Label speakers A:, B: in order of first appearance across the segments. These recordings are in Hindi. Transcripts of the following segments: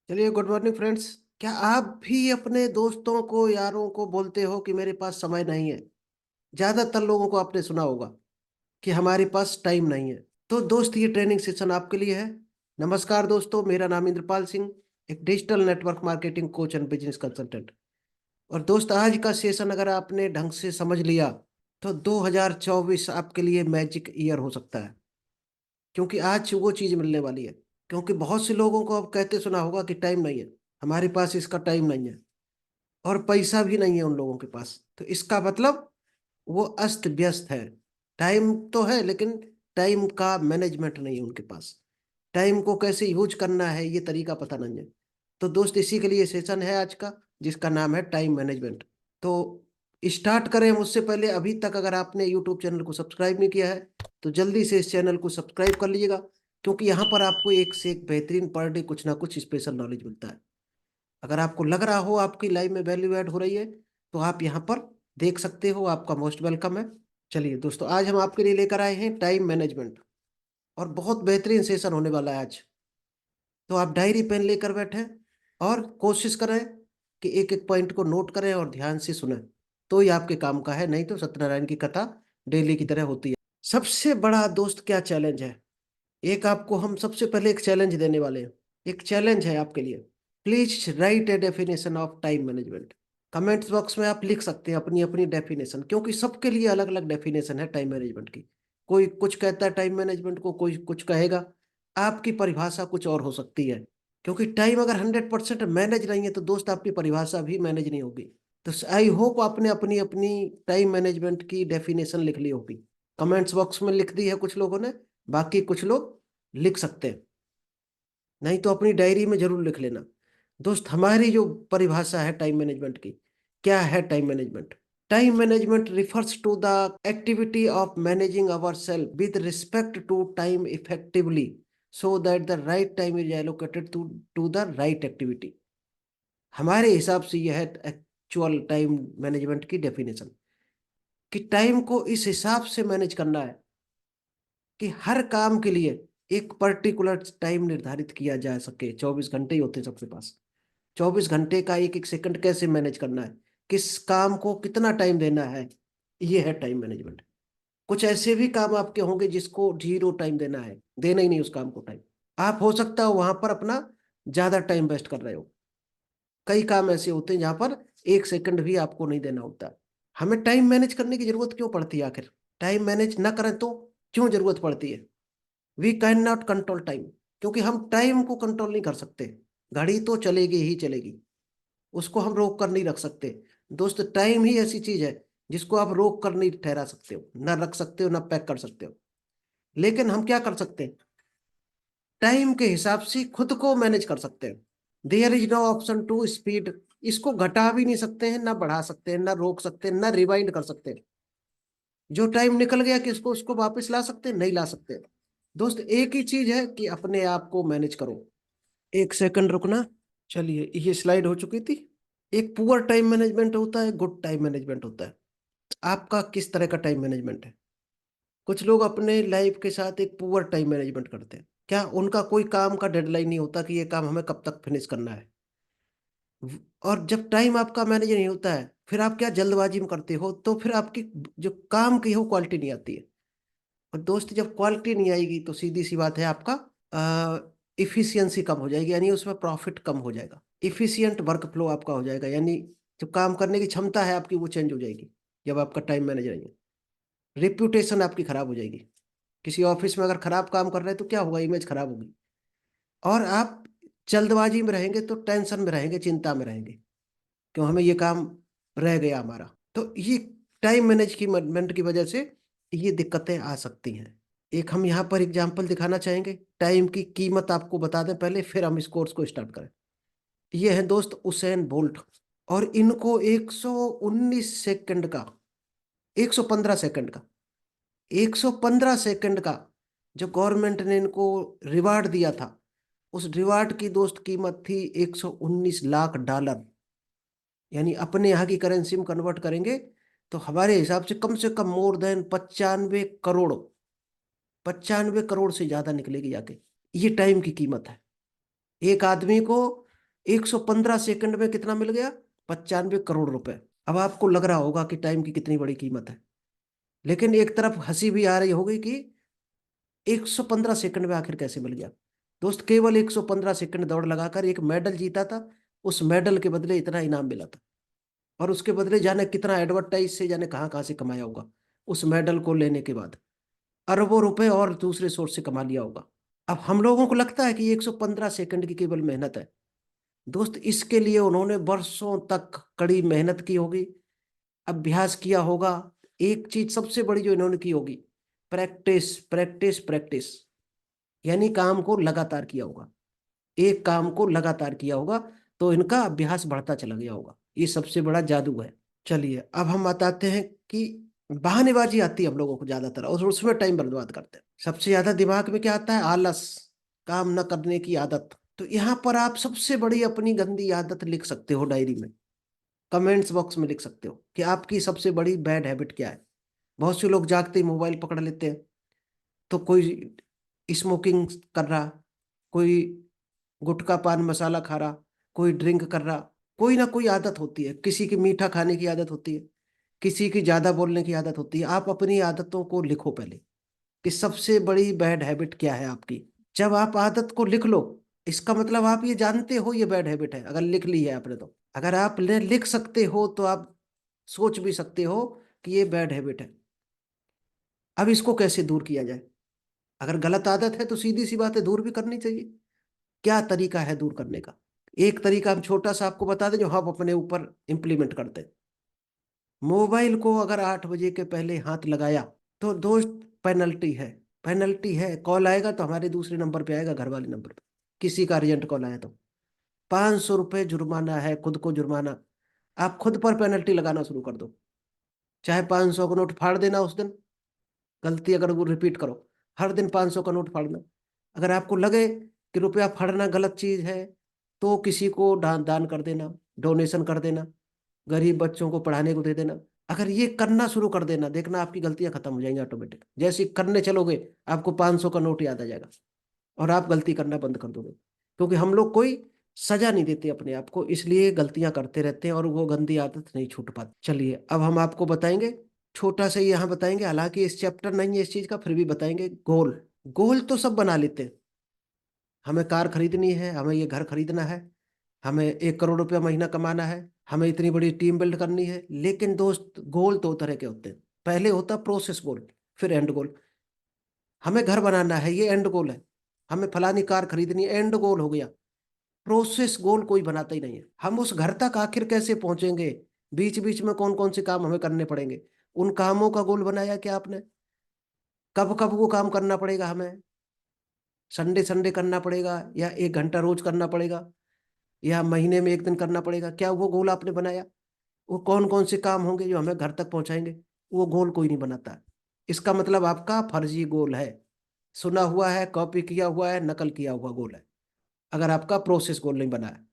A: चलिए, गुड मॉर्निंग फ्रेंड्स। क्या आप भी अपने दोस्तों को, यारों को बोलते हो कि मेरे पास समय नहीं है? ज्यादातर लोगों को आपने सुना होगा कि हमारे पास टाइम नहीं है। तो दोस्त, ये ट्रेनिंग सेशन आपके लिए है। नमस्कार दोस्तों, मेरा नाम इंद्रपाल सिंह, एक digital network marketing coach and business consultant. और दोस्त, आज का सेशन अगर आपने ढंग से समझ लिया तो 2024 आपके लिए मैजिक ईयर हो सकता है। क्योंकि आज वो चीज मिलने वाली है। क्योंकि बहुत से लोगों को अब कहते सुना होगा कि टाइम नहीं है, हमारे पास इसका टाइम नहीं है, और पैसा भी नहीं है उन लोगों के पास। तो इसका मतलब वो अस्त व्यस्त है। टाइम तो है, लेकिन टाइम का मैनेजमेंट नहीं है उनके पास। टाइम को कैसे यूज करना है ये तरीका पता नहीं है। तो दोस्त, इसी के लिए सेशन है आज का, जिसका नाम है टाइम मैनेजमेंट। तो स्टार्ट करें हम उससे पहले, अभी तक अगर आपने यूट्यूब चैनल को सब्सक्राइब नहीं किया है तो जल्दी से इस चैनल को सब्सक्राइब कर लीजिएगा। क्योंकि यहाँ पर आपको एक से एक बेहतरीन पर डे कुछ ना कुछ स्पेशल नॉलेज मिलता है। अगर आपको लग रहा हो आपकी लाइफ में वैल्यू ऐड हो रही है तो आप यहाँ पर देख सकते हो। आपका मोस्ट वेलकम है। चलिए दोस्तों, आज हम आपके लिए लेकर आए हैं टाइम मैनेजमेंट, और बहुत बेहतरीन सेशन होने वाला है आज। तो आप डायरी पेन लेकर बैठें और कोशिश करें कि एक एक पॉइंट को नोट करें और ध्यान से सुनें। तो ये आपके काम का है, नहीं तो सत्यनारायण की कथा डेली की तरह होती है। सबसे बड़ा दोस्त क्या चैलेंज है? एक आपको हम सबसे पहले एक चैलेंज देने वाले हैं। एक चैलेंज है आपके लिए। Please right a definition of time management. Comments box में आप लिख सकते हैं अपनी अपनी डेफिनेशन, क्योंकि सबके लिए अलग अलग डेफिनेशन है टाइम मैनेजमेंट की। कोई कुछ कहता है टाइम मैनेजमेंट को, कोई कुछ कहेगा। आपकी परिभाषा कुछ और हो सकती है। क्योंकि टाइम अगर 100% मैनेज नहीं है तो दोस्त, आपकी परिभाषा भी मैनेज नहीं होगी। तो आई होप आपने अपनी अपनी टाइम मैनेजमेंट की डेफिनेशन लिख ली होगी। कमेंट्स बॉक्स में लिख दी है कुछ लोगों ने, बाकी कुछ लोग लिख सकते हैं। नहीं तो अपनी डायरी में जरूर लिख लेना। दोस्त, हमारी जो परिभाषा है टाइम मैनेजमेंट की, क्या है time management? Time management refers to the activity of managing our self with respect to time effectively, so that the right time is allocated to the right activity. हमारे हिसाब से यह है एक्चुअल टाइम मैनेजमेंट की डेफिनेशन, कि टाइम को इस हिसाब से मैनेज करना है कि हर काम के लिए एक पर्टिकुलर टाइम निर्धारित किया जा सके। 24 घंटे ही होते हैं सबके पास। 24 घंटे का एक एक सेकंड कैसे मैनेज करना है, किस काम को कितना टाइम देना है, ये है टाइम मैनेजमेंट। कुछ ऐसे भी काम आपके होंगे जिसको 0 टाइम देना है, देना ही नहीं उस काम को टाइम। आप हो सकता हो वहां पर अपना ज्यादा टाइम वेस्ट कर रहे हो। कई काम ऐसे होते हैं जहां पर एक सेकंड भी आपको नहीं देना होता। हमें टाइम मैनेज करने की जरूरत क्यों पड़ती है आखिर? टाइम मैनेज ना करें तो क्यों जरूरत पड़ती है? We can not control time, क्योंकि हम टाइम को कंट्रोल नहीं कर सकते। घड़ी तो चलेगी ही चलेगी, उसको हम रोक कर नहीं रख सकते। दोस्त, टाइम ही ऐसी चीज है जिसको आप रोक कर नहीं ठहरा सकते हो, ना रख सकते हो, ना पैक कर सकते हो। लेकिन हम क्या कर सकते हैं? टाइम के हिसाब से खुद को मैनेज कर सकते हैं। There is no option to speed. इसको घटा भी नहीं सकते हैं, ना बढ़ा सकते हैं, ना रोक सकते हैं, ना रिवाइंड कर सकते हैं। जो टाइम निकल गया कि उसको वापस ला सकते हैं? नहीं ला सकते। दोस्त, एक ही चीज है कि अपने आप को मैनेज करो। एक सेकंड रुकना। चलिए, ये स्लाइड हो चुकी थी। एक पुअर टाइम मैनेजमेंट होता है, गुड टाइम मैनेजमेंट होता है। आपका किस तरह का टाइम मैनेजमेंट है? कुछ लोग अपने लाइफ के साथ एक पुअर टाइम मैनेजमेंट करते हैं। क्या उनका कोई काम का डेडलाइन नहीं होता कि ये काम हमें कब तक फिनिश करना है? और जब टाइम आपका मैनेज नहीं होता है, फिर आप क्या जल्दबाजी में करते हो, तो फिर आपकी जो काम की हो क्वालिटी नहीं आती है। और दोस्त, जब क्वालिटी नहीं आएगी तो सीधी सी बात है, आपका इफिशियंसी कम हो जाएगी, यानी उसमें प्रॉफिट कम हो जाएगा। इफिशियंट वर्क फ्लो आपका हो जाएगा, यानी जो काम करने की क्षमता है आपकी वो चेंज हो जाएगी जब आपका टाइम मैनेज नहीं है। रिप्यूटेशन आपकी खराब हो जाएगी। किसी ऑफिस में अगर खराब काम कर रहे हैं तो क्या होगा? इमेज खराब होगी। और आप जल्दबाजी में रहेंगे तो टेंशन में रहेंगे, चिंता में रहेंगे, क्यों हमें ये काम रह गया हमारा। तो ये टाइम मैनेजमेंट की वजह से ये दिक्कतें आ सकती हैं। एक हम यहाँ पर एग्जाम्पल दिखाना चाहेंगे। टाइम की कीमत आपको बता दें पहले, फिर हम इस कोर्स को स्टार्ट करें। ये है दोस्त उसेन बोल्ट, और इनको 119 सेकंड का, 115 सेकंड का, 115 सेकंड का जो गवर्नमेंट ने इनको रिवार्ड दिया था, उस रिवार्ड की दोस्त कीमत थी 119 लाख डॉलर। यानी अपने यहाँ की करेंसी में कन्वर्ट करेंगे तो हमारे हिसाब से कम मोर देन 95 करोड़, 95 करोड़ से ज्यादा निकलेगी जाके। ये टाइम की कीमत है। एक आदमी को 115 सेकंड में कितना मिल गया? 95 करोड़ रुपए। अब आपको लग रहा होगा कि टाइम की कितनी बड़ी कीमत है, लेकिन एक तरफ हंसी भी आ रही होगी कि 115 सेकंड में आखिर कैसे मिल गया। दोस्त, केवल 115 सेकंड दौड़ लगाकर एक मेडल जीता था। उस मेडल के बदले इतना इनाम मिला था, और उसके बदले जाने कितना एडवर्टाइज से जाने कहाँ कहाँ से कमाया होगा। उस मेडल को लेने के बाद अरबों रुपए और दूसरे सोर्स से कमा लिया होगा। अब हम लोगों को लगता है कि 115 सेकंड की केवल मेहनत है। दोस्त, इसके लिए उन्होंने वर्षों तक कड़ी मेहनत की होगी, अभ्यास किया होगा। एक चीज सबसे बड़ी जो इन्होंने की होगी, प्रैक्टिस प्रैक्टिस प्रैक्टिस। यानी काम को लगातार किया होगा, एक काम को लगातार किया होगा, तो इनका अभ्यास बढ़ता चला गया होगा। ये सबसे बड़ा जादू है। चलिए, अब हम बताते हैं कि बहानेबाजी आती है हम लोगों को ज्यादातर, और उसमें टाइम बर्बाद करते हैं। सबसे ज्यादा दिमाग में क्या आता है? आलस, काम न करने की आदत। तो यहाँ पर आप सबसे बड़ी अपनी गंदी आदत लिख सकते हो डायरी में, कमेंट्स बॉक्स में लिख सकते हो कि आपकी सबसे बड़ी बैड हैबिट क्या है। बहुत से लोग जागते ही मोबाइल पकड़ लेते हैं। तो कोई स्मोकिंग कर रहा, कोई गुटखा पान मसाला खा रहा, कोई ड्रिंक कर रहा। कोई ना कोई आदत होती है, किसी की मीठा खाने की आदत होती है, किसी की ज्यादा बोलने की आदत होती है। आप अपनी आदतों को लिखो पहले, कि सबसे बड़ी बैड हैबिट क्या है आपकी। जब आप आदत को लिख लो, इसका मतलब आप ये जानते हो ये बैड हैबिट है, अगर लिख ली है आपने तो। अगर आप लिख सकते हो तो आप सोच भी सकते हो कि ये बैड हैबिट है। अब इसको कैसे दूर किया जाए? अगर गलत आदत है तो सीधी सी बात है, दूर भी करनी चाहिए। क्या तरीका है दूर करने का? एक तरीका हम छोटा सा आपको बता दें, जो हम अपने ऊपर इंप्लीमेंट करते हैं। मोबाइल को अगर 8 बजे के पहले हाथ लगाया तो दोस्त, पेनल्टी है। पेनल्टी है, कॉल आएगा तो हमारे दूसरे नंबर पे आएगा, घर वाले नंबर पे। किसी का अर्जेंट कॉल आया तो 500 रुपये जुर्माना है, खुद को जुर्माना। आप खुद पर पेनल्टी लगाना शुरू कर दो। चाहे 500 का नोट फाड़ देना उस दिन, गलती अगर वो रिपीट करो, हर दिन 500 का नोट फाड़ना। अगर आपको लगे कि रुपया फाड़ना गलत चीज है, तो किसी को दान दान कर देना, डोनेशन कर देना, गरीब बच्चों को पढ़ाने को दे देना। अगर ये करना शुरू कर देना, देखना आपकी गलतियां खत्म हो जाएंगी ऑटोमेटिक। जैसे ही करने चलोगे, आपको 500 का नोट याद आ जाएगा, और आप गलती करना बंद कर दोगे। क्योंकि हम लोग कोई सजा नहीं देते अपने आप को, इसलिए गलतियां करते रहते हैं और वो गंदी आदत नहीं छूट पाती। चलिए, अब हम आपको बताएंगे, छोटा सा ही यहाँ बताएंगे, हालांकि इस चैप्टर नहीं है इस चीज का, फिर भी बताएंगे। गोल, गोल तो सब बना लेते हैं। हमें कार खरीदनी है, हमें ये घर खरीदना है, हमें 1 करोड़ रुपया महीना कमाना है, हमें इतनी बड़ी टीम बिल्ड करनी है। लेकिन दोस्त, गोल दो तरह के होते हैं। पहले होता प्रोसेस गोल, फिर एंड गोल। हमें घर बनाना है, ये एंड गोल है। हमें फलानी कार खरीदनी है, एंड गोल हो गया। प्रोसेस गोल कोई बनाता ही नहीं है। हम उस घर तक आखिर कैसे पहुंचेंगे, बीच बीच में कौन कौन से काम हमें करने पड़ेंगे, उन कामों का गोल बनाया क्या आपने? कब कब वो काम करना पड़ेगा हमें? संडे संडे करना पड़ेगा, या 1 घंटा रोज करना पड़ेगा, या महीने में 1 दिन करना पड़ेगा? क्या वो गोल आपने बनाया? वो कौन कौन से काम होंगे जो हमें घर तक पहुंचाएंगे? वो गोल कोई नहीं बनाता। इसका मतलब आपका फर्जी गोल है, सुना हुआ है, कॉपी किया हुआ है, नकल किया हुआ गोल है, अगर आपका प्रोसेस गोल नहीं बना है।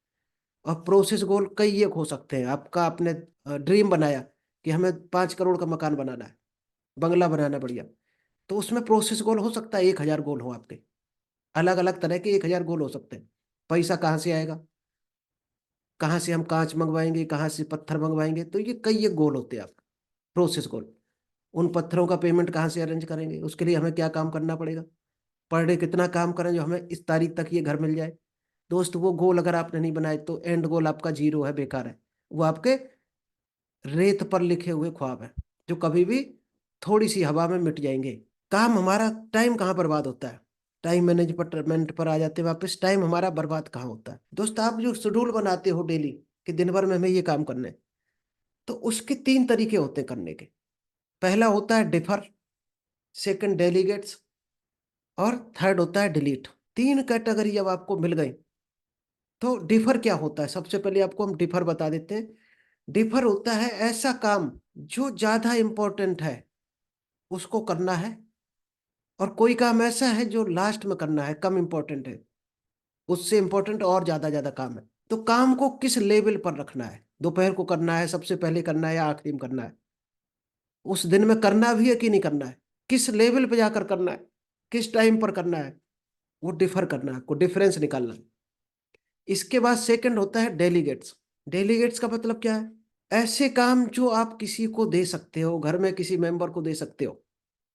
A: और प्रोसेस गोल कई एक हो सकते हैं। आपका आपने ड्रीम बनाया कि हमें 5 करोड़ का मकान बनाना है, बंगला बनाना बढ़िया, तो उसमें प्रोसेस गोल हो सकता है 1,000 गोल हो आपके। अलग अलग तरह के 1,000 गोल हो सकते हैं। पैसा कहाँ से आएगा, कहाँ से हम कांच मंगवाएंगे, कहाँ से पत्थर मंगवाएंगे, तो ये कई एक गोल होते हैं आपके, प्रोसेस गोल। उन पत्थरों का पेमेंट कहाँ से अरेंज करेंगे, उसके लिए हमें क्या काम करना पड़ेगा, पर डे कितना काम करें जो हमें इस तारीख तक ये घर मिल जाए। दोस्त, वो गोल अगर आपने नहीं बनाए तो एंड गोल आपका जीरो है, बेकार है। वो आपके रेत पर लिखे हुए ख्वाब हैं, जो कभी भी थोड़ी सी हवा में मिट जाएंगे। काम हमारा, टाइम कहाँ बर्बाद होता है? टाइम मैनेजमेंट पर आ जाते हैं वापस। टाइम हमारा बर्बाद कहाँ होता है दोस्त? आप जो शेड्यूल बनाते हो डेली, कि दिन भर में हमें ये काम करना है, तो उसके 3 तरीके होते हैं करने के। पहला होता है डिफर, सेकंड डेलीगेट्स, और थर्ड होता है डिलीट। 3 कैटेगरी जब आपको मिल गई, तो डिफर क्या होता है? सबसे पहले आपको हम डिफर बता देते हैं। डिफर होता है ऐसा काम जो ज्यादा इंपॉर्टेंट है, उसको करना है, और कोई काम ऐसा है जो लास्ट में करना है, कम इंपॉर्टेंट है, उससे इंपॉर्टेंट और ज्यादा ज्यादा काम है। तो काम को किस लेवल पर रखना है, दोपहर को करना है, सबसे पहले करना है, या आखिरी में करना है, उस दिन में करना भी है कि नहीं करना है, किस लेवल पे जाकर करना है, किस टाइम पर करना है, वो डिफर करना है, आपको डिफरेंस निकालना है। इसके बाद सेकंड होता है डेलीगेट्स। डेलीगेट्स का मतलब क्या है? ऐसे काम जो आप किसी को दे सकते हो, घर में किसी मेंबर को दे सकते हो,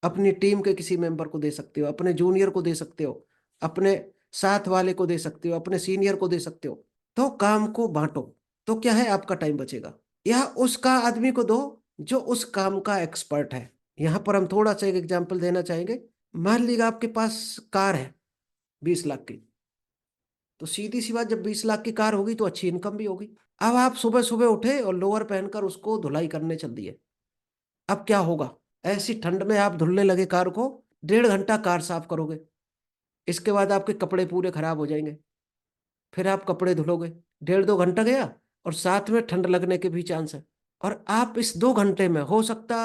A: अपनी टीम के किसी मेंबर को दे सकते हो, अपने जूनियर को दे सकते हो, अपने साथ वाले को दे सकते हो, अपने सीनियर को दे सकते हो। तो काम को बांटो, तो क्या है, आपका टाइम बचेगा। या उसका आदमी को दो जो उस काम का एक्सपर्ट है। यहां पर हम थोड़ा सा एक एग्जांपल देना चाहेंगे। मान लीजिए आपके पास कार है 20 लाख की। तो सीधी सी बात, जब 20 लाख की कार होगी तो अच्छी इनकम भी होगी। अब आप सुबह सुबह उठे और लोअर पहनकर उसको धुलाई करने चल दिए। अब क्या होगा? ऐसी ठंड में आप धुलने लगे कार को, 1.5 घंटा कार साफ करोगे, इसके बाद आपके कपड़े पूरे खराब हो जाएंगे। फिर आप कपड़े धुलोगे, 1.5-2 घंटा गया, और साथ में ठंड लगने के भी चांस है। और आप इस 2 घंटे में हो सकता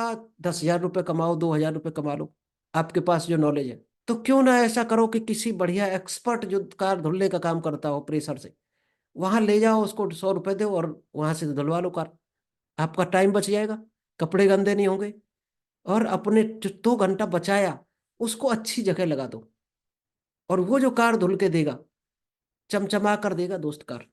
A: 10,000 रुपये कमाओ, 2,000 रुपये कमा लो, आपके पास जो नॉलेज है। तो क्यों ना ऐसा करो कि किसी बढ़िया एक्सपर्ट जो कार धुलने का काम करता हो प्रेशर से, वहां ले जाओ, उसको 100 रुपये दो और वहां से धुलवा लो कार। आपका टाइम बच जाएगा, कपड़े गंदे नहीं होंगे, और अपने जो 2 घंटा बचाया उसको अच्छी जगह लगा दो। और वो जो कार धुल के देगा, चमचमा कर देगा दोस्त कार।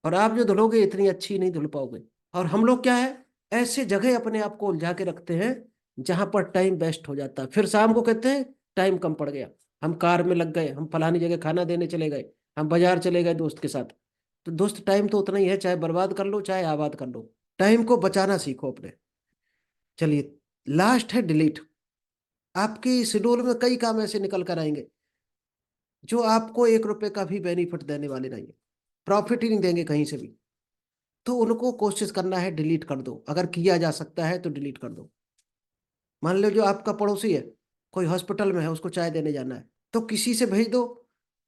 A: और आप जो धुलोगे इतनी अच्छी नहीं धुल पाओगे। और हम लोग क्या है, ऐसे जगह अपने आप को उलझा के रखते हैं जहां पर टाइम वेस्ट हो जाता है। फिर शाम को कहते हैं टाइम कम पड़ गया, हम कार में लग गए, हम फलानी जगह खाना देने चले गए, हम बाजार चले गए दोस्त के साथ। तो दोस्त टाइम तो उतना ही है, चाहे बर्बाद कर लो चाहे आबाद कर लो। टाइम को बचाना सीखो अपने। चलिए, लास्ट है डिलीट। आपकी शेड्यूल में कई काम ऐसे निकल कर आएंगे जो आपको 1 रुपए का भी बेनिफिट देने वाले नहीं है, प्रॉफिट ही नहीं देंगे कहीं से भी। तो उनको कोशिश करना है डिलीट कर दो, अगर किया जा सकता है तो डिलीट कर दो। मान लो जो आपका पड़ोसी है, कोई हॉस्पिटल में है, उसको चाय देने जाना है, तो किसी से भेज दो।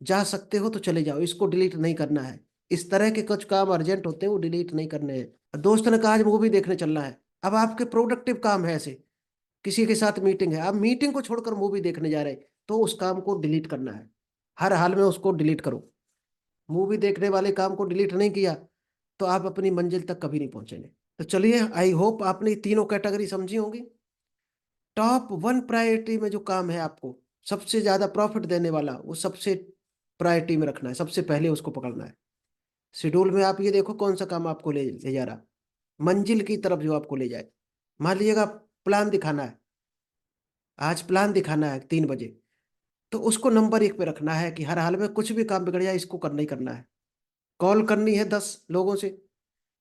A: जा सकते हो तो चले जाओ, इसको डिलीट नहीं करना है। इस तरह के कुछ काम अर्जेंट होते हैं, वो डिलीट नहीं करने हैं। दोस्त ने कहा आज मूवी देखने चलना है, अब आपके प्रोडक्टिव काम है ऐसे, किसी के साथ मीटिंग है, आप मीटिंग को छोड़कर मूवी देखने जा रहे हैं, तो उस काम को डिलीट करना है। हर हाल में उसको डिलीट करो। मूवी देखने वाले काम को डिलीट नहीं किया तो आप अपनी मंजिल तक कभी नहीं पहुंचेंगे। तो चलिए, आई होप आपने ये तीनों कैटेगरी समझी होंगी। टॉप 1 प्रायोरिटी में जो काम है आपको सबसे ज्यादा प्रॉफिट देने वाला, वो सबसे प्रायोरिटी में रखना है, सबसे पहले उसको पकड़ना है। शेड्यूल में आप ये देखो कौन सा काम आपको ले ले जा रहा, मंजिल की तरफ जो आपको ले जाए। मान लीजिएगा प्लान दिखाना है, आज प्लान दिखाना है 3 बजे, तो उसको नंबर 1 पे रखना है कि हर हाल में कुछ भी काम बिगड़ जाए इसको करना ही करना है। कॉल करनी है 10 लोगों से,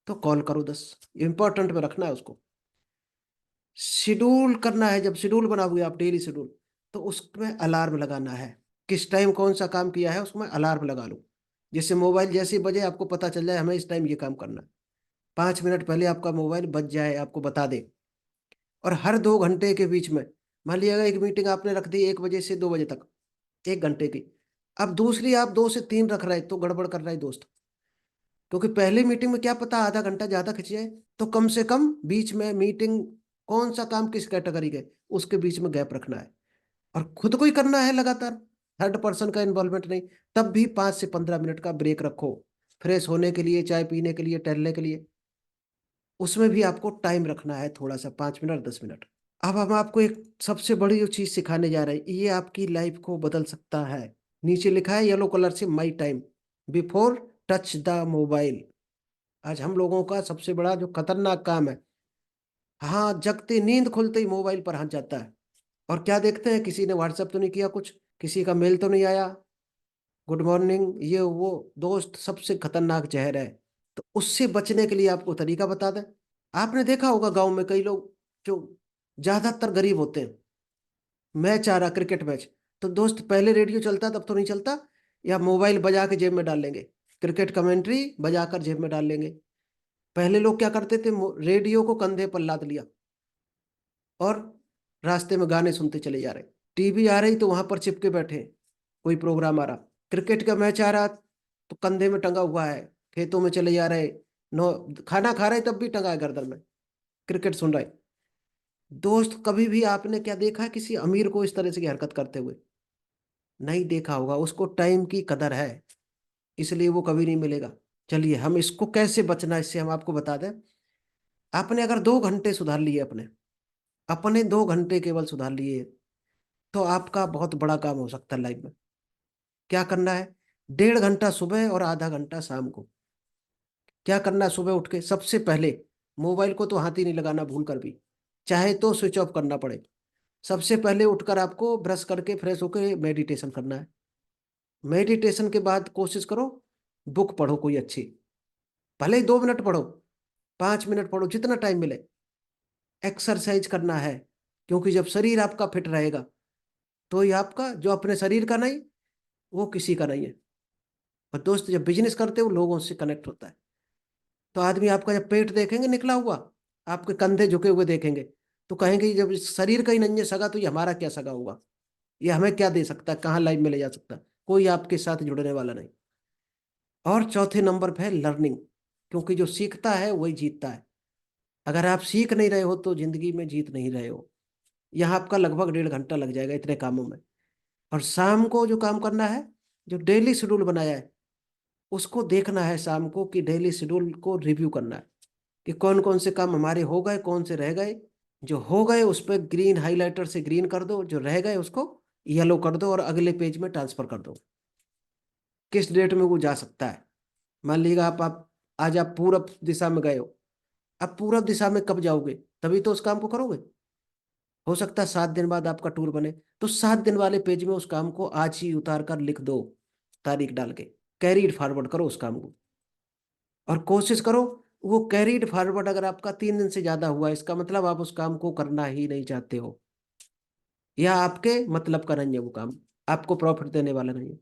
A: तो कॉल करो 10, इंपॉर्टेंट में रखना है उसको। शेड्यूल करना है, जब शेड्यूल बनाओगे आप डेली शेड्यूल, तो उसमें अलार्म लगाना है। किस टाइम कौन सा काम किया है उसमें अलार्म लगा लो, जिससे मोबाइल जैसे ही बजे आपको पता चल जाए हमें इस टाइम ये काम करना है। 5 मिनट पहले आपका मोबाइल बज जाए, आपको बता दे। और हर 2 घंटे के बीच में, मान लीजिएगा एक मीटिंग आपने रख दी 1 बजे से 2 बजे तक, 1 घंटे की, अब दूसरी आप 2 से 3 रख रहे तो गड़बड़ कर रहा है दोस्त। क्योंकि पहली मीटिंग में क्या पता आधा घंटा ज्यादा खिंच जाए, तो कम से कम बीच में मीटिंग, कौन सा काम किस कैटेगरी के, उसके बीच में गैप रखना है। और खुद को ही करना है लगातार, थर्ड पर्सन का इन्वॉल्वमेंट नहीं। तब भी 5 से 15 मिनट का ब्रेक रखो, फ्रेश होने के लिए, चाय पीने के लिए, टहलने के लिए। उसमें भी आपको टाइम रखना है थोड़ा सा, 5 मिनट 10 मिनट। अब हम आपको एक सबसे बड़ी जो चीज सिखाने जा रहे हैं, ये आपकी लाइफ को बदल सकता है। नीचे लिखा है येलो कलर से, my time before touch the mobile. आज हम लोगों का सबसे बड़ा जो खतरनाक काम है, हाँ, जगते नींद खुलते ही मोबाइल पर हाथ जाता है। और क्या देखते हैं, किसी ने व्हाट्सएप तो नहीं किया, कुछ किसी का मेल तो नहीं आया, गुड मॉर्निंग, ये वो। दोस्त सबसे खतरनाक जहर है। तो उससे बचने के लिए आपको तरीका बता दें। आपने देखा होगा गांव में कई लोग जो ज्यादातर गरीब होते हैं, मैच आ रहा क्रिकेट मैच, तो दोस्त पहले रेडियो चलता तब तो नहीं चलता, या मोबाइल बजा के जेब में डाल लेंगे, क्रिकेट कमेंट्री बजाकर जेब में डाल लेंगे। पहले लोग क्या करते थे, रेडियो को कंधे पर लाद लिया और रास्ते में गाने सुनते चले जा रहे। टीवी आ रही तो वहां पर चिपके बैठे, कोई प्रोग्राम आ रहा, क्रिकेट का मैच आ रहा तो कंधे में टंगा हुआ है, खेतों में चले जा रहे, नो, खाना खा रहे तब भी टंगा है गर्दन में, क्रिकेट सुन रहे। दोस्त, कभी भी आपने क्या देखा है किसी अमीर को इस तरह से की हरकत करते हुए? नहीं देखा होगा। उसको टाइम की कदर है, इसलिए वो कभी नहीं मिलेगा। चलिए, हम इसको कैसे बचना है, इससे हम आपको बता दें। आपने अगर 2 घंटे सुधार लिए, अपने अपने 2 घंटे केवल सुधार लिए, तो आपका बहुत बड़ा काम हो सकता है लाइफ में। क्या करना है? 1.5 घंटा सुबह और आधा घंटा शाम को। क्या करना है सुबह उठ के? सबसे पहले मोबाइल को तो हाथ ही नहीं लगाना भूल कर भी, चाहे तो स्विच ऑफ करना पड़े। सबसे पहले उठकर आपको ब्रश करके फ्रेश होकर मेडिटेशन करना है। मेडिटेशन के बाद कोशिश करो बुक पढ़ो कोई अच्छी, भले ही 2 मिनट पढ़ो, 5 मिनट पढ़ो, जितना टाइम मिले। एक्सरसाइज करना है, क्योंकि जब शरीर आपका फिट रहेगा तो ही आपका, जो अपने शरीर का नहीं वो किसी का नहीं है। और दोस्त, जब बिजनेस करते हो लोगों से कनेक्ट होता है, तो आदमी आपका जब पेट देखेंगे निकला हुआ, आपके कंधे झुके हुए देखेंगे, तो कहेंगे "ये जब इस शरीर का ही नहीं है सगा, तो ये हमारा क्या सगा होगा, ये हमें क्या दे सकता है, कहाँ लाइफ में ले जा सकता है"। कोई आपके साथ जुड़ने वाला नहीं। और चौथे नंबर पे है लर्निंग, क्योंकि जो सीखता है वही जीतता है। अगर आप सीख नहीं रहे हो तो जिंदगी में जीत नहीं रहे हो। यहाँ आपका लगभग 1.5 घंटा लग जाएगा इतने कामों में। और शाम को जो काम करना है, जो डेली शेड्यूल बनाया है उसको देखना है शाम को, कि डेली शेड्यूल को रिव्यू करना है कि कौन कौन से काम हमारे हो गए, कौन से रह गए। जो हो गए उस पर ग्रीन हाइलाइटर से ग्रीन कर दो, जो रह गए उसको येलो कर दो और अगले पेज में ट्रांसफर कर दो। किस डेट में वो जा सकता है? मान लीजिएगा आप आज आप पूरब दिशा में गए हो, अब पूरब दिशा में कब जाओगे? तभी तो उस काम को करोगे। हो सकता है 7 दिन बाद आपका टूर बने, तो 7 दिन वाले पेज में उस काम को आज ही उतार कर लिख दो, तारीख डाल के कैरीड फॉरवर्ड करो उस काम को। और कोशिश करो वो कैरीड फॉरवर्ड अगर आपका 3 दिन से ज्यादा हुआ, इसका मतलब आप उस काम को करना ही नहीं चाहते हो, या आपके मतलब का नहीं है वो काम, आपको प्रॉफिट देने वाला नहीं है।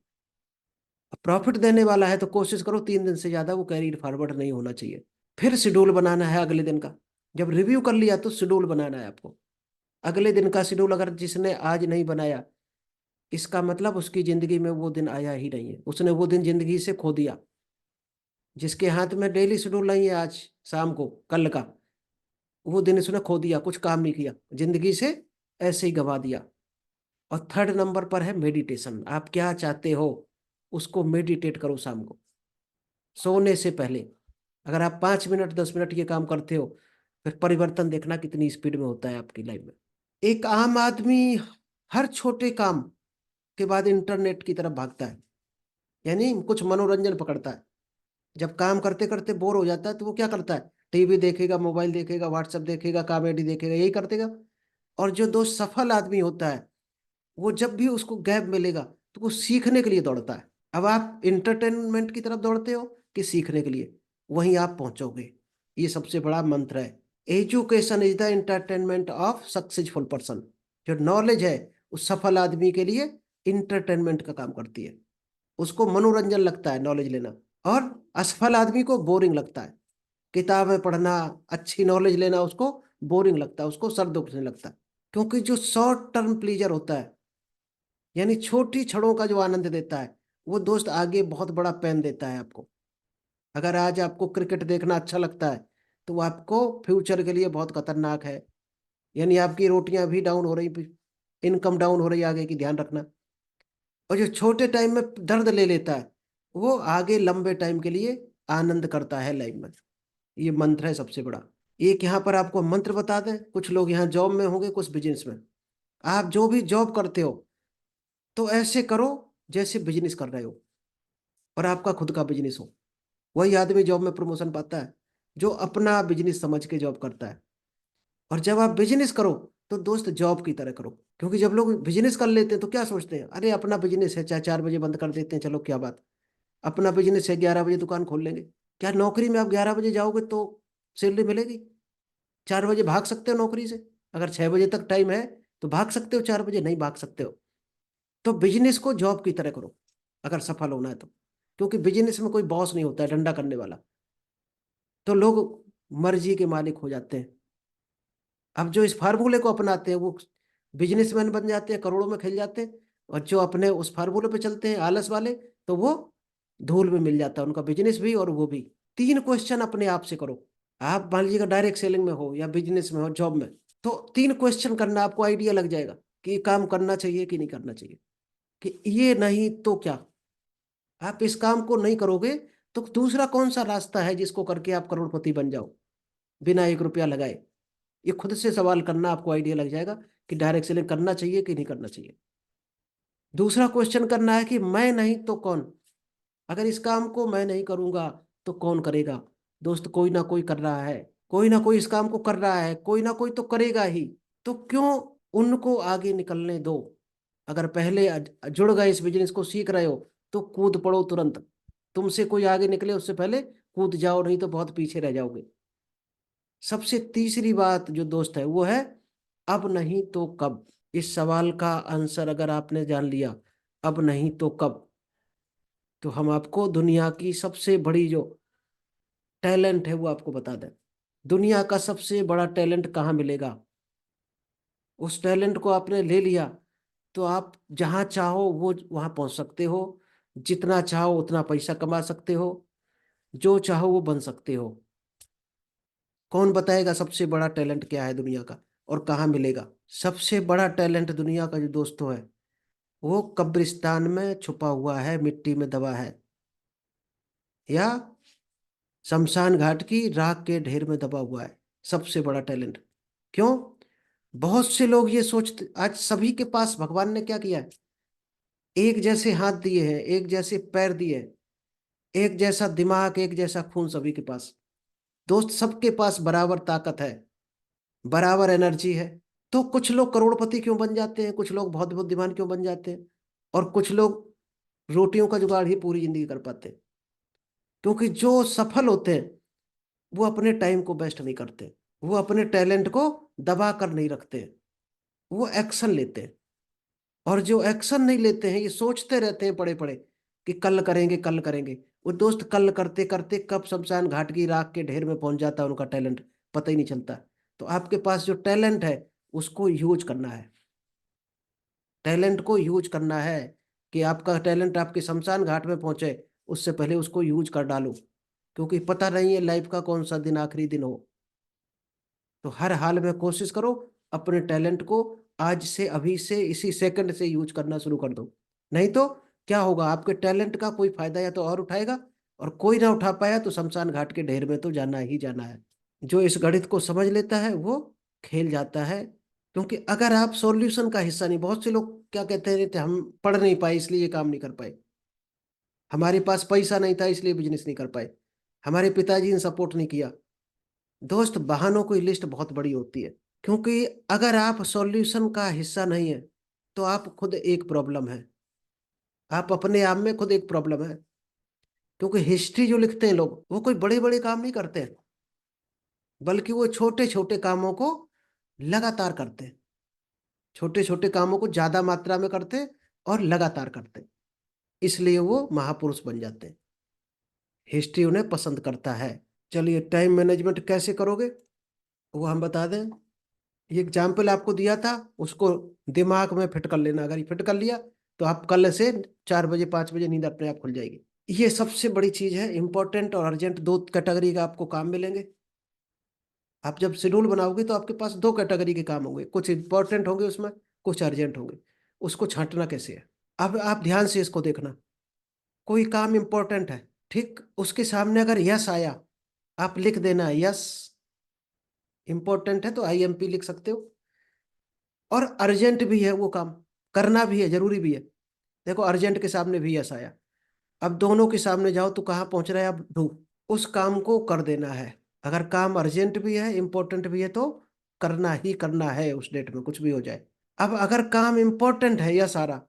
A: प्रॉफिट देने वाला है तो कोशिश करो 3 दिन से ज्यादा वो कैरीड फॉरवर्ड नहीं होना चाहिए। फिर शेड्यूल बनाना है अगले दिन का। जब रिव्यू कर लिया तो शेड्यूल बनाना है आपको। अगले दिन का शेड्यूल अगर जिसने आज नहीं बनाया, इसका मतलब उसकी जिंदगी में वो दिन आया ही नहीं है, उसने वो दिन जिंदगी से खो दिया। जिसके हाथ में डेली शेड्यूल नहीं है आज शाम को कल का, वो दिन उसने खो दिया, कुछ काम नहीं किया, जिंदगी से ऐसे ही गवा दिया। और थर्ड नंबर पर है मेडिटेशन। आप क्या चाहते हो उसको मेडिटेट करो शाम को सोने से पहले। अगर आप 5 मिनट 10 मिनट ये काम करते हो, फिर परिवर्तन देखना कितनी स्पीड में होता है आपकी लाइफ में। एक आम आदमी हर छोटे काम के बाद इंटरनेट की तरफ भागता है, यानी कुछ मनोरंजन पकड़ता है। जब काम करते करते बोर हो जाता है तो वो क्या करता है? टीवी देखेगा, मोबाइल देखेगा, व्हाट्सएप देखेगा, कॉमेडी देखेगा, यही करतेगा। और जो दोस्त सफल आदमी होता है, वो जब भी उसको गैप मिलेगा तो वो सीखने के लिए दौड़ता है। अब आप इंटरटेनमेंट की तरफ दौड़ते हो कि सीखने के लिए, वहीं आप पहुंचोगे। ये सबसे बड़ा मंत्र है। Education is the entertainment of successful person. जो नॉलेज है उस सफल आदमी के लिए इंटरटेनमेंट का काम करती है। उसको मनोरंजन लगता है नॉलेज लेना, और असफल आदमी को बोरिंग लगता है किताबें पढ़ना, अच्छी नॉलेज लेना। उसको बोरिंग लगता है, उसको सर दुखने लगता है। क्योंकि जो शॉर्ट टर्म प्लीजर होता है, यानी छोटी क्षणों का जो आनंद देता है, वो दोस्त आगे बहुत बड़ा पेन देता है आपको। अगर आज आपको क्रिकेट देखना अच्छा लगता है, तो वो आपको फ्यूचर के लिए बहुत खतरनाक है। यानी आपकी रोटियां भी डाउन हो रही, इनकम डाउन हो रही आगे की, ध्यान रखना। और जो छोटे टाइम में दर्द ले लेता है, वो आगे लंबे टाइम के लिए आनंद करता है लाइफ में। ये मंत्र है सबसे बड़ा। एक यहाँ पर आपको मंत्र बता दें, कुछ लोग यहाँ जॉब में होंगे, कुछ बिजनेस में। आप जो भी जॉब करते हो तो ऐसे करो जैसे बिजनेस कर रहे हो, और आपका खुद का बिजनेस हो। वही आदमी जॉब में प्रमोशन पाता है जो अपना बिजनेस समझ के जॉब करता है। और जब आप बिजनेस करो तो दोस्त जॉब की तरह करो। क्योंकि जब लोग बिजनेस कर लेते हैं तो क्या सोचते हैं, अरे अपना बिजनेस है, चाहे 4 बजे बंद कर देते हैं, चलो क्या बात, अपना बिजनेस है 11 बजे दुकान खोल लेंगे। क्या नौकरी में आप 11 बजे जाओगे तो सैलरी मिलेगी? 4 बजे भाग सकते हो नौकरी से? अगर 6 बजे तक टाइम है तो भाग सकते हो, 4 बजे नहीं भाग सकते हो। तो बिजनेस को जॉब की तरह करो अगर सफल होना है तो। क्योंकि बिजनेस में कोई बॉस नहीं होता है डंडा करने वाला, तो लोग मर्जी के मालिक हो जाते हैं। अब जो इस फार्मूले को अपनाते हैं वो बिजनेसमैन बन जाते हैं, करोड़ों में खेल जाते हैं। और जो अपने उस फार्मूले पे चलते हैं आलस वाले, तो वो धूल में मिल जाता है उनका बिजनेस भी और वो भी। 3 क्वेश्चन अपने आप से करो। आप मान लीजिएगा डायरेक्ट सेलिंग में हो या बिजनेस में हो, जॉब में, तो 3 क्वेश्चन करना, आपको आइडिया लग जाएगा कि ये काम करना चाहिए कि नहीं करना चाहिए। कि ये नहीं तो क्या, आप इस काम को नहीं करोगे तो दूसरा कौन सा रास्ता है जिसको करके आप करोड़पति बन जाओ बिना 1 रुपया लगाए। ये खुद से सवाल करना, आपको आइडिया लग जाएगा कि डायरेक्ट सेलिंग करना चाहिए कि नहीं करना चाहिए। दूसरा क्वेश्चन करना है कि मैं नहीं तो कौन। अगर इस काम को मैं नहीं करूंगा तो कौन करेगा? दोस्त, कोई ना कोई कर रहा है, कोई ना कोई इस काम को कर रहा है, कोई ना कोई तो करेगा ही। तो क्यों उनको आगे निकलने दो? अगर पहले जुड़ गए, इस बिजनेस को सीख रहे हो, तो कूद पड़ो तुरंत। तुमसे कोई आगे निकले उससे पहले कूद जाओ, नहीं तो बहुत पीछे रह जाओगे। सबसे तीसरी बात जो दोस्त है वो है, अब नहीं तो कब। इस सवाल का आंसर अगर आपने जान लिया, अब नहीं तो कब, तो हम आपको दुनिया की सबसे बड़ी जो टैलेंट है वो आपको बता दें। दुनिया का सबसे बड़ा टैलेंट कहाँ मिलेगा? उस टैलेंट को आपने ले लिया तो आप जहाँ चाहो वो वहाँ पहुँच सकते हो, जितना चाहो उतना पैसा कमा सकते हो, जो चाहो वो बन सकते हो। कौन बताएगा सबसे बड़ा टैलेंट क्या है दुनिया का और कहाँ मिलेगा? सबसे बड़ा टैलेंट दुनिया का जो दोस्तों है, वो कब्रिस्तान में छुपा हुआ है, मिट्टी में दबा है, या शमशान घाट की राख के ढेर में दबा हुआ है। सबसे बड़ा टैलेंट। क्यों? बहुत से लोग ये सोचते, आज सभी के पास भगवान ने क्या किया है? एक जैसे हाथ दिए हैं, एक जैसे पैर दिए हैं, एक जैसा दिमाग, एक जैसा खून सभी के पास। दोस्त, सबके पास बराबर ताकत है, बराबर एनर्जी है। तो कुछ लोग करोड़पति क्यों बन जाते हैं, कुछ लोग बहुत बुद्धिमान क्यों बन जाते हैं, और कुछ लोग रोटियों का जुगाड़ ही पूरी जिंदगी कर पाते हैं? क्योंकि जो सफल होते हैं वो अपने टाइम को वेस्ट नहीं करते, वो अपने टैलेंट को दबा कर नहीं रखते, वो एक्शन लेते हैं। और जो एक्शन नहीं लेते हैं, ये सोचते रहते हैं पड़े पड़े कि कल करेंगे कल करेंगे। वो दोस्त कल करते करते कब शमशान घाट की राख के ढेर में पहुंच जाता है उनका टैलेंट, पता ही नहीं चलता। तो आपके पास जो टैलेंट है उसको यूज करना है, टैलेंट को यूज करना है। कि आपका टैलेंट आपके शमशान घाट में पहुंचे उससे पहले उसको यूज कर डालो, क्योंकि पता नहीं है लाइफ का कौन सा दिन आखिरी दिन हो। तो हर हाल में कोशिश करो अपने टैलेंट को आज से, अभी से, इसी सेकंड से यूज करना शुरू कर दो। नहीं तो क्या होगा, आपके टैलेंट का कोई फायदा या तो और उठाएगा, और कोई ना उठा पाया तो शमशान घाट के ढेर में तो जाना ही जाना है। जो इस गणित को समझ लेता है वो खेल जाता है। क्योंकि अगर आप सॉल्यूशन का हिस्सा नहीं, बहुत से लोग क्या कहते हैं, "तो हम पढ़ नहीं पाए इसलिए ये काम नहीं कर पाए, हमारे पास पैसा नहीं था इसलिए बिजनेस नहीं कर पाए, हमारे पिताजी ने सपोर्ट नहीं किया।" दोस्त, बहानों की लिस्ट बहुत बड़ी होती है। क्योंकि अगर आप सॉल्यूशन का हिस्सा नहीं है तो आप खुद एक प्रॉब्लम है, आप अपने आप में खुद एक प्रॉब्लम है। क्योंकि हिस्ट्री जो लिखते हैं लोग, वो कोई बड़े बड़े काम नहीं करते हैं, बल्कि वो छोटे छोटे कामों को लगातार करते हैं, छोटे छोटे कामों को ज्यादा मात्रा में करते हैं और लगातार करते हैं, इसलिए वो महापुरुष बन जाते हैं। हिस्ट्री उन्हें पसंद करता है। चलिए, टाइम मैनेजमेंट कैसे करोगे वो हम बता दें। ये एग्जाम्पल आपको दिया था, उसको दिमाग में फिट कर लेना। अगर ये फिट कर लिया तो आप कल से 4 बजे 5 बजे नींद अपने आप खुल जाएगी। ये सबसे बड़ी चीज है। इंपॉर्टेंट और अर्जेंट दो कैटेगरी का आपको काम मिलेंगे। आप जब शेड्यूल बनाओगे तो आपके पास दो कैटेगरी के काम होंगे, कुछ इंपॉर्टेंट होंगे उसमें, कुछ अर्जेंट होंगे। उसको छांटना कैसे है? अब आप ध्यान से इसको देखना। कोई काम इंपॉर्टेंट है, ठीक, उसके सामने अगर यस आया, आप लिख देना यस। इंपॉर्टेंट है तो IMP लिख सकते हो। और अर्जेंट भी है वो काम, करना भी है, जरूरी भी है। देखो, अर्जेंट के सामने भी यस आया, अब दोनों के सामने जाओ तो कहाँ पहुंच रहा है? अब ढू, उस काम को कर देना है। अगर काम अर्जेंट भी है, इंपॉर्टेंट भी है, तो करना ही करना है उस डेट में, कुछ भी हो जाए। अब अगर काम इंपॉर्टेंट है, यह सारा,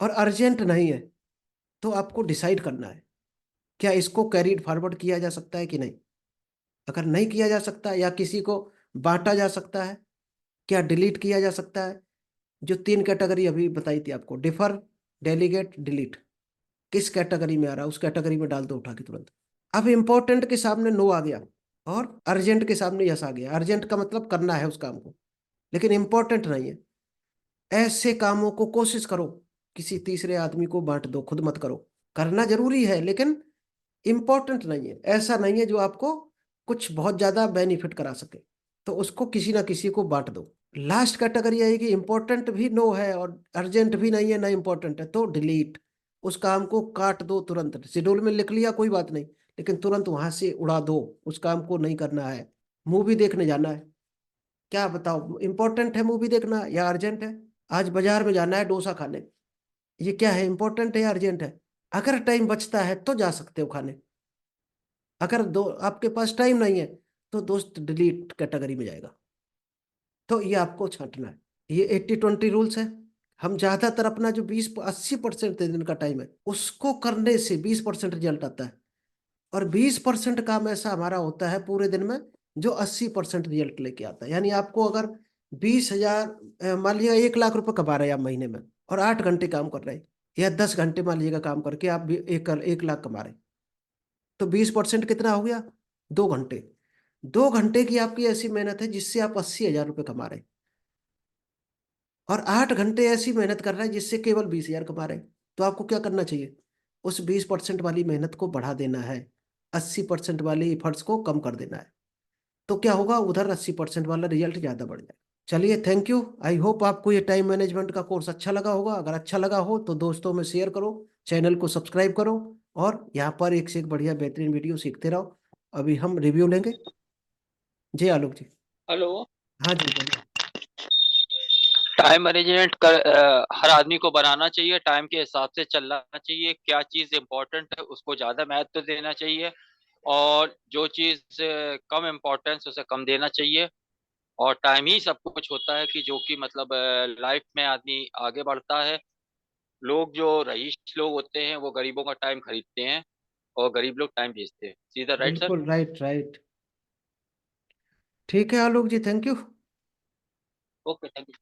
A: और अर्जेंट नहीं है, तो आपको डिसाइड करना है क्या इसको कैरीड फॉरवर्ड किया जा सकता है कि नहीं। अगर नहीं किया जा सकता, या किसी को बांटा जा सकता है, क्या डिलीट किया जा सकता है? जो 3 कैटेगरी अभी बताई थी आपको, डिफर, डेलीगेट, डिलीट, किस कैटेगरी में आ रहा है उस कैटेगरी में डाल दो उठा के तुरंत। अब इंपॉर्टेंट के सामने नो आ गया और अर्जेंट के सामने यस आ गया। अर्जेंट का मतलब करना है उस काम को, लेकिन इंपॉर्टेंट नहीं है। ऐसे कामों को कोशिश करो किसी तीसरे आदमी को बांट दो, खुद मत करो। करना जरूरी है लेकिन इंपॉर्टेंट नहीं है, ऐसा नहीं है जो आपको कुछ बहुत ज्यादा बेनिफिट करा सके, तो उसको किसी ना किसी को बांट दो। लास्ट कैटेगरी आएगी, इंपॉर्टेंट भी नो है और अर्जेंट भी नहीं है, ना इंपॉर्टेंट है, तो डिलीट। उस काम को काट दो तुरंत। शेड्यूल में लिख लिया कोई बात नहीं, लेकिन तुरंत वहां से उड़ा दो, उस काम को नहीं करना है। मूवी देखने जाना है, क्या बताओ, इंपॉर्टेंट है मूवी देखना या अर्जेंट है? आज बाजार में जाना है डोसा खाने, ये क्या है, इंपॉर्टेंट है या अर्जेंट है? अगर टाइम बचता है तो जा सकते हो खाने। अगर दो आपके पास टाइम नहीं है तो दोस्त डिलीट कैटेगरी में जाएगा। तो ये आपको छांटना है। ये 80-20 रूल्स है। हम ज्यादातर अपना जो 20-80% दिन का टाइम है उसको करने से 20% रिजल्ट आता है। और 20% काम ऐसा हमारा होता है पूरे दिन में जो 80% रिजल्ट लेके आता है। यानी आपको अगर 20,000, मान लीजिए 1 लाख रुपए कमा रहे हैं आप महीने में, और 8 घंटे काम कर रहे हैं, या 10 घंटे मान लीजिएगा काम करके आप भी 1 लाख कमा रहे हैं, तो 20% कितना हो गया? 2 घंटे। 2 घंटे की आपकी ऐसी मेहनत है जिससे आप 80,000 रुपये कमा रहे हैं। और 8 घंटे ऐसी मेहनत कर रहे हैं जिससे केवल 20,000 कमा रहे हैं। तो आपको क्या करना चाहिए? उस 20% वाली मेहनत को बढ़ा देना है, 80% वाले एफर्ट्स को कम कर देना है। तो क्या होगा, उधर 80% वाला रिजल्ट ज्यादा बढ़ जाए। चलिए, थैंक यू। आई होप आपको ये टाइम मैनेजमेंट का कोर्स अच्छा लगा होगा। अगर अच्छा लगा हो तो दोस्तों में शेयर करो, चैनल को सब्सक्राइब करो, और यहाँ पर एक से एक बढ़िया बेहतरीन वीडियो सीखते रहो। अभी हम रिव्यू लेंगे। जी आलोक जी।
B: हेलो।
A: हाँ जी, बोलिए।
B: टाइम मैनेजमेंट हर आदमी को बनाना चाहिए, टाइम के हिसाब से चलना चाहिए, क्या चीज इंपॉर्टेंट है उसको ज्यादा महत्व देना चाहिए, और जो चीज कम इम्पोर्टेंस उसे कम देना चाहिए। और टाइम ही सब कुछ होता है कि जो कि मतलब लाइफ में आदमी आगे बढ़ता है। लोग जो रईस लोग होते हैं वो गरीबों का टाइम खरीदते हैं, और गरीब लोग टाइम भेजते हैं सीधा। Right sir.
A: बिल्कुल राइट, राइट। ठीक है Alok ji, thank you.
B: Okay, thank you.